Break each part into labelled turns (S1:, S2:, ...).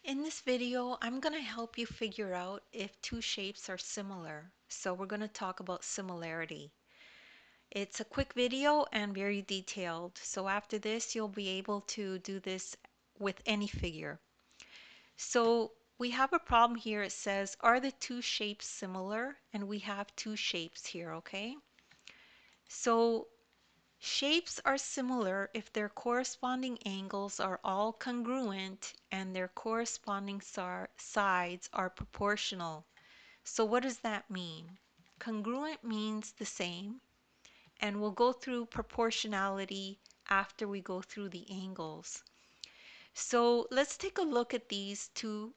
S1: In this video, I'm going to help you figure out if two shapes are similar. So we're going to talk about similarity. It's a quick video and very detailed. So after this, you'll be able to do this with any figure. So we have a problem here. It says, are the two shapes similar? And we have two shapes here, okay? So shapes are similar if their corresponding angles are all congruent and their corresponding sides are proportional. So what does that mean? Congruent means the same, and we'll go through proportionality after we go through the angles. So let's take a look at these two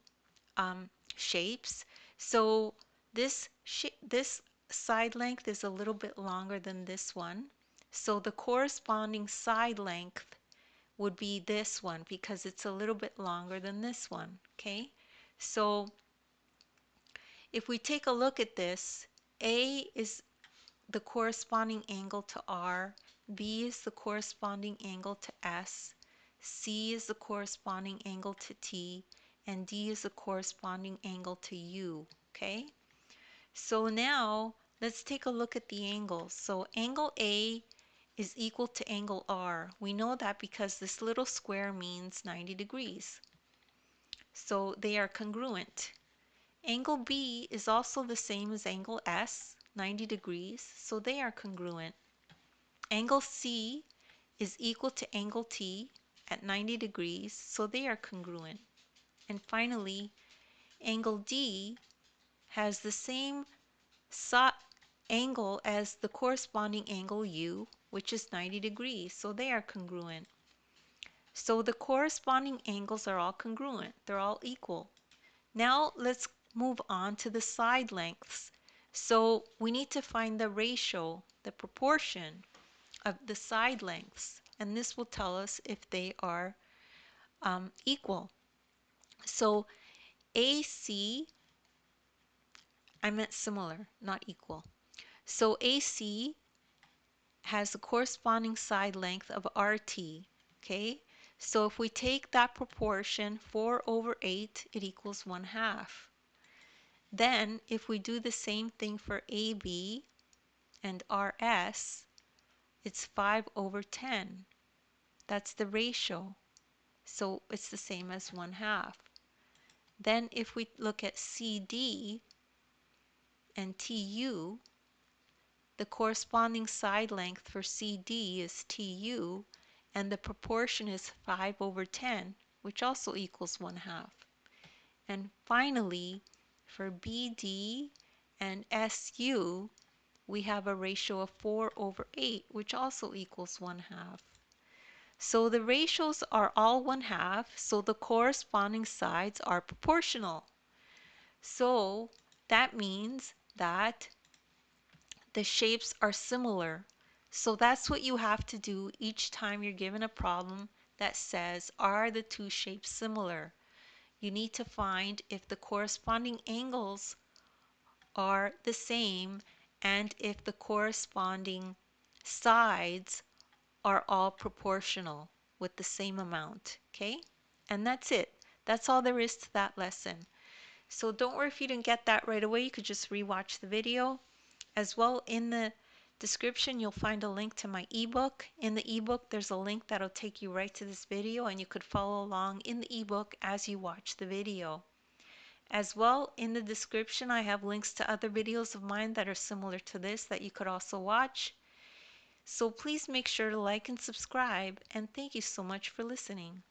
S1: shapes. So this side length is a little bit longer than this one. So the corresponding side length would be this one because it's a little bit longer than this one. Okay, so if we take a look at this, A is the corresponding angle to R, B is the corresponding angle to S, C is the corresponding angle to T, and D is the corresponding angle to U. Okay, so now let's take a look at the angles. So angle A is equal to angle R. We know that because this little square means 90 degrees. So they are congruent. Angle B is also the same as angle S, 90 degrees, so they are congruent. Angle C is equal to angle T at 90 degrees, so they are congruent. And finally, angle D has the same angle as the corresponding angle U, which is 90 degrees, so they are congruent. So the corresponding angles are all congruent, they're all equal. Now let's move on to the side lengths. So we need to find the ratio, the proportion of the side lengths, and this will tell us if they are equal. So AC, I meant similar, not equal. So AC has the corresponding side length of RT. Okay, so if we take that proportion, 4/8, it equals 1/2. Then if we do the same thing for AB and RS, it's 5/10. That's the ratio. So it's the same as 1/2. Then if we look at CD and TU, the corresponding side length for CD is TU, and the proportion is 5/10, which also equals 1/2. And finally, for BD and SU, we have a ratio of 4/8, which also equals 1/2. So the ratios are all 1/2, so the corresponding sides are proportional. So that means that the shapes are similar. So that's what you have to do each time you're given a problem that says, are the two shapes similar? You need to find if the corresponding angles are the same and if the corresponding sides are all proportional with the same amount. Okay? And that's it. That's all there is to that lesson. So don't worry if you didn't get that right away. You could just rewatch the video. As well, in the description, you'll find a link to my ebook. In the ebook, there's a link that'll take you right to this video, and you could follow along in the ebook as you watch the video. As well, in the description, I have links to other videos of mine that are similar to this that you could also watch. So please make sure to like and subscribe, and thank you so much for listening.